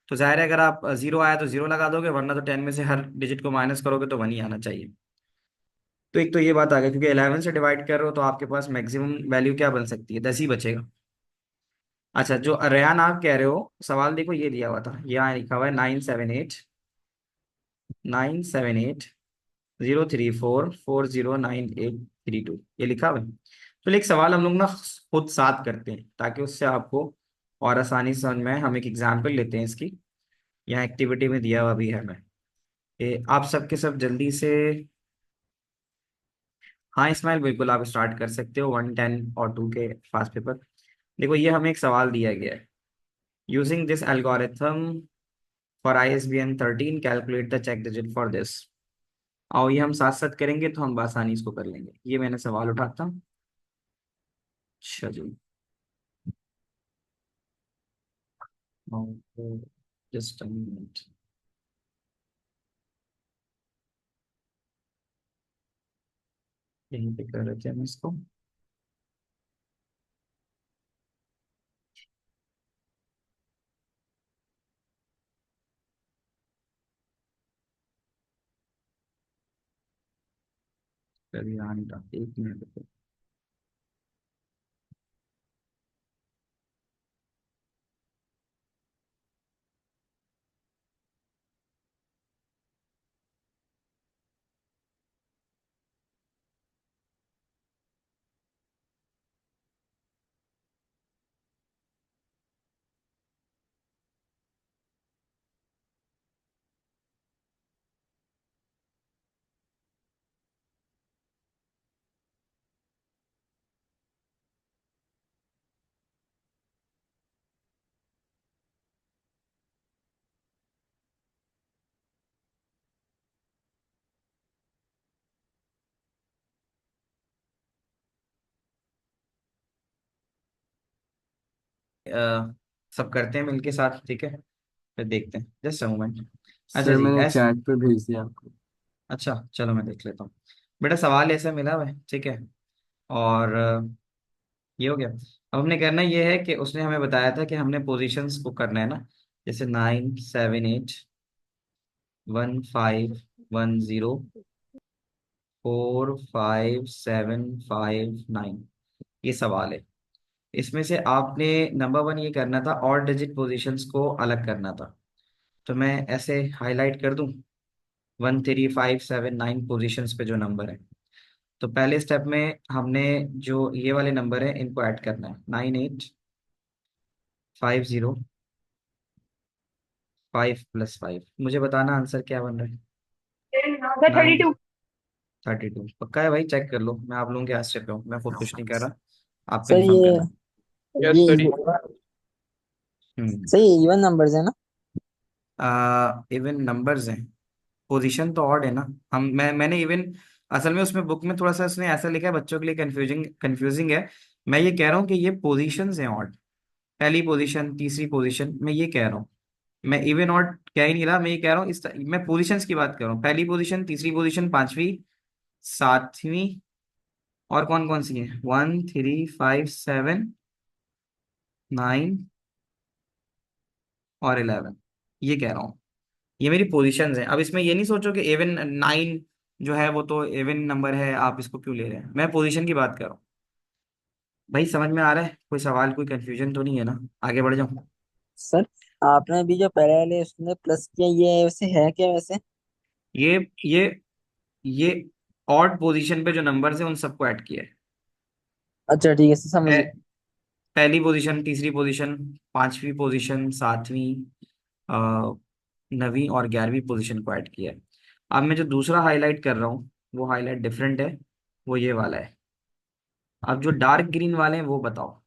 तो जाहिर है, अगर आप जीरो आया तो जीरो लगा दोगे, वरना तो 10 में से हर डिजिट को माइनस करोगे तो वन ही आना चाहिए। तो एक तो ये बात आ गई, क्योंकि 11 से डिवाइड कर रहे हो तो आपके पास मैक्सिमम वैल्यू क्या बन सकती है, 10 ही बचेगा। अच्छा, जो रेयान आप कह रहे हो, सवाल देखो ये दिया हुआ था, यहाँ लिखा हुआ है 978 034 409832, ये लिखा हुआ है। तो एक सवाल हम लोग ना खुद साथ करते हैं, ताकि उससे आपको और आसानी से समझ में आए। हम एक एग्जाम्पल लेते हैं इसकी, यहाँ एक्टिविटी में दिया हुआ भी है। मैं आप सबके सब जल्दी से, हाँ इस्माइल बिल्कुल आप स्टार्ट कर सकते हो 1, 10 और 2 के फास्ट पेपर। देखो ये हमें एक सवाल दिया गया है, using this algorithm for ISBN 13 calculate the check digit for this. आओ ये हम साथ साथ करेंगे तो हम आसानी इसको कर लेंगे। ये मैंने सवाल उठाता हूँ। अच्छा जी, जस्ट मिनट, यहीं पे कर रहे थे हम इसको। कभी आने का 1 मिनट। सब करते हैं मिलके साथ, ठीक है। फिर देखते हैं, जस्ट अ मोमेंट। अच्छा सर जी, मैंने ऐस चैट पे भेज दिया आपको। अच्छा चलो मैं देख लेता हूँ। बेटा सवाल ऐसा मिला हुआ है, ठीक है। और ये हो गया। अब हमने करना ये है कि उसने हमें बताया था कि हमने पोजीशंस को करना है ना। जैसे 978 1510 45759, ये सवाल है। इसमें से आपने नंबर वन ये करना था, और डिजिट पोजीशंस को अलग करना था। तो मैं ऐसे हाईलाइट कर दूं, 13579 पोजीशंस पे जो नंबर है। तो पहले स्टेप में हमने जो ये वाले नंबर है इनको ऐड करना है, 9850 5 + 5। मुझे बताना आंसर क्या बन रहा है। सर थर्टी नाइन टू 32 पक्का है भाई, चेक कर लो। मैं आप लोगों के आश्चर्य पे हूँ, मैं खुद कुछ नहीं कर रहा, आप सर कंफर्म करना। ये हम्म। सही इवन नंबर्स है ना? इवन नंबर्स हैं, पोजीशन तो ऑड है ना। मैंने इवन, असल में उसमें बुक में थोड़ा सा उसने ऐसा लिखा है बच्चों के लिए कंफ्यूजिंग कंफ्यूजिंग है। मैं ये कह रहा हूँ कि ये पोजीशंस हैं ऑड, पहली पोजीशन तीसरी पोजीशन, मैं ये कह रहा हूँ। मैं इवन ऑड कह ही नहीं रहा, मैं ये कह रहा हूँ मैं पोजीशंस की बात कर रहा हूँ। पहली पोजीशन, तीसरी पोजीशन, पांचवी, सातवीं, और कौन कौन सी है, 1 3 5 7 9 और 11, ये कह रहा हूँ। ये मेरी पोजीशंस हैं। अब इसमें ये नहीं सोचो कि इवन 9 जो है वो तो इवन नंबर है, आप इसको क्यों ले रहे हैं। मैं पोजीशन की बात कर रहा हूँ। भाई समझ में आ रहा है, कोई सवाल कोई कंफ्यूजन तो नहीं है ना। आगे बढ़ जाऊँ। सर आपने अभी जो पहले वाले उसने प्लस किया ये वैसे है क्या वैसे? ये ये ये ऑड पोजीशन पे जो नंबर्स हैं उन सबको ऐड किया अच्छा ठीक है सर, समझ है। गया। पहली पोजीशन, तीसरी पोजीशन, पांचवी पोजीशन, सातवीं, अ, नवीं और 11वीं पोजीशन को ऐड किया है। अब मैं जो दूसरा हाईलाइट कर रहा हूँ वो हाईलाइट डिफरेंट है, वो ये वाला है। अब जो डार्क ग्रीन वाले हैं वो बताओ।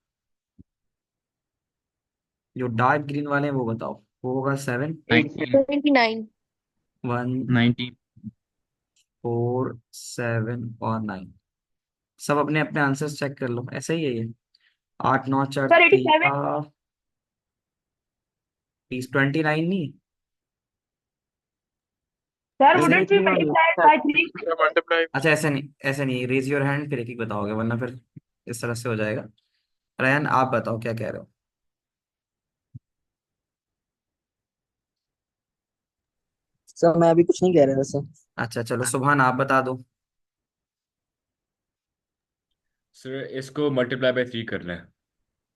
जो डार्क ग्रीन वाले हैं वो बताओ। वो होगा 7, 19 29। 1, 19 4, 7 और 9। सब अपने अपने आंसर्स चेक कर लो, ऐसा ही है ये। 8, 9, 4, सर 87। 13, 29 नहीं। सर ऐसे वुडंट बी मल्टीप्लाइड बाय 3। अच्छा, ऐसे नहीं रेज योर हैंड फिर एक एक बताओगे, वरना फिर इस तरह से हो जाएगा। रयान आप बताओ क्या कह रहे हो। सर मैं अभी कुछ नहीं कह रहा वैसे। अच्छा चलो, सुभान आप बता दो। सर इसको मल्टीप्लाई बाय 3 करना है।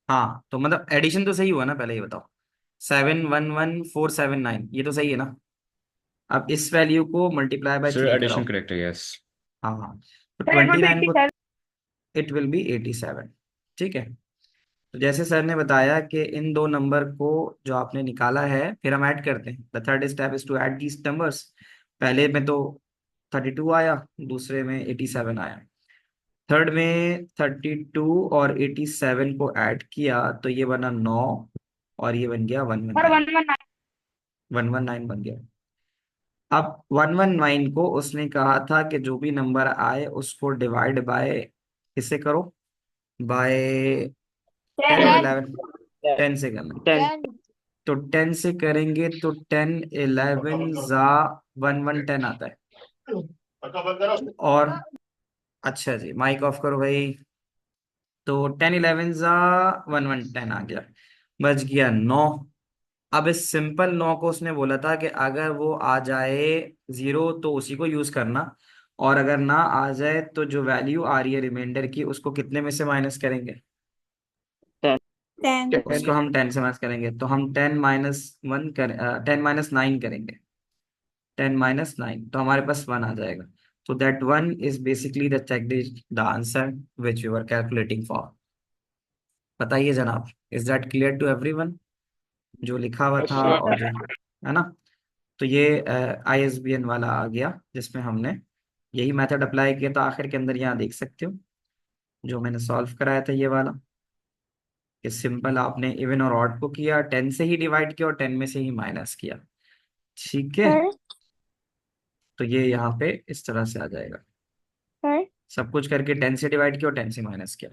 हाँ तो मतलब एडिशन तो सही हुआ ना, पहले ये बताओ। 7, 1, 1, 4, 7, 9 ये तो सही है ना। अब इस वैल्यू को मल्टीप्लाई बाय सर 3 एडिशन कराओ। करेक्ट है, यस। हाँ हाँ, तो सर इट वुड बी 29 को 87। It will be 87। ठीक है। तो जैसे सर ने बताया कि इन दो नंबर को जो आपने निकाला है फिर हम ऐड करते हैं। The third step is to add these numbers. पहले में तो 32 आया, दूसरे में 87 आया। थर्ड में 32 और 87 को ऐड किया तो ये बना 9, और ये बन गया वन वन सर नाइन 119। 119 बन गया। अब 119 को उसने कहा था कि जो भी नंबर आए उसको डिवाइड बाय, किससे करो, बाय 10 और 10। 11। 10 से करना है। 10। तो 10 से करेंगे तो 10, 11 जा 1, 1, 10 आता है। और अच्छा जी, माइक ऑफ करो भाई। तो 10, 11 जा 1, 1, 10 आ गया। बच गया 9। अब इस सिंपल 9 को उसने बोला था कि अगर वो आ जाए 0 तो उसी को यूज करना, और अगर ना आ जाए तो जो वैल्यू आ रही है रिमाइंडर की उसको कितने में से माइनस करेंगे। 10. उसको हम 10 से माइनस करेंगे, तो हम 10 - 1 कर 10 - 9 करेंगे। 10 - 9 तो हमारे पास 1 आ जाएगा। तो that 1 is basically the check the answer which you are calculating for. बताइए जनाब, is that clear to everyone जो लिखा हुआ था और जो है ना। तो ये ISBN वाला आ गया जिसमें हमने यही मेथड अप्लाई किया। तो आखिर के अंदर यहाँ देख सकते हो जो मैंने सॉल्व कराया था ये वाला, कि सिंपल आपने इवन और ऑड को किया, 10 से ही डिवाइड किया और 10 में से ही माइनस किया। ठीक है। Sir, तो ये यहाँ पे इस तरह से आ जाएगा। sir, सब कुछ करके 10 से डिवाइड किया और 10 से माइनस किया।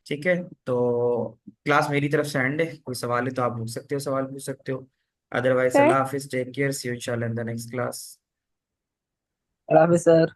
ठीक है। तो क्लास मेरी तरफ से एंड है। कोई सवाल है तो आप पूछ सकते हो, सवाल पूछ सकते हो। Otherwise sir. अल्लाह हाफिज, टेक केयर, सी यू इंशाल्लाह इन द नेक्स्ट क्लास। अल्लाह हाफिज़ सर।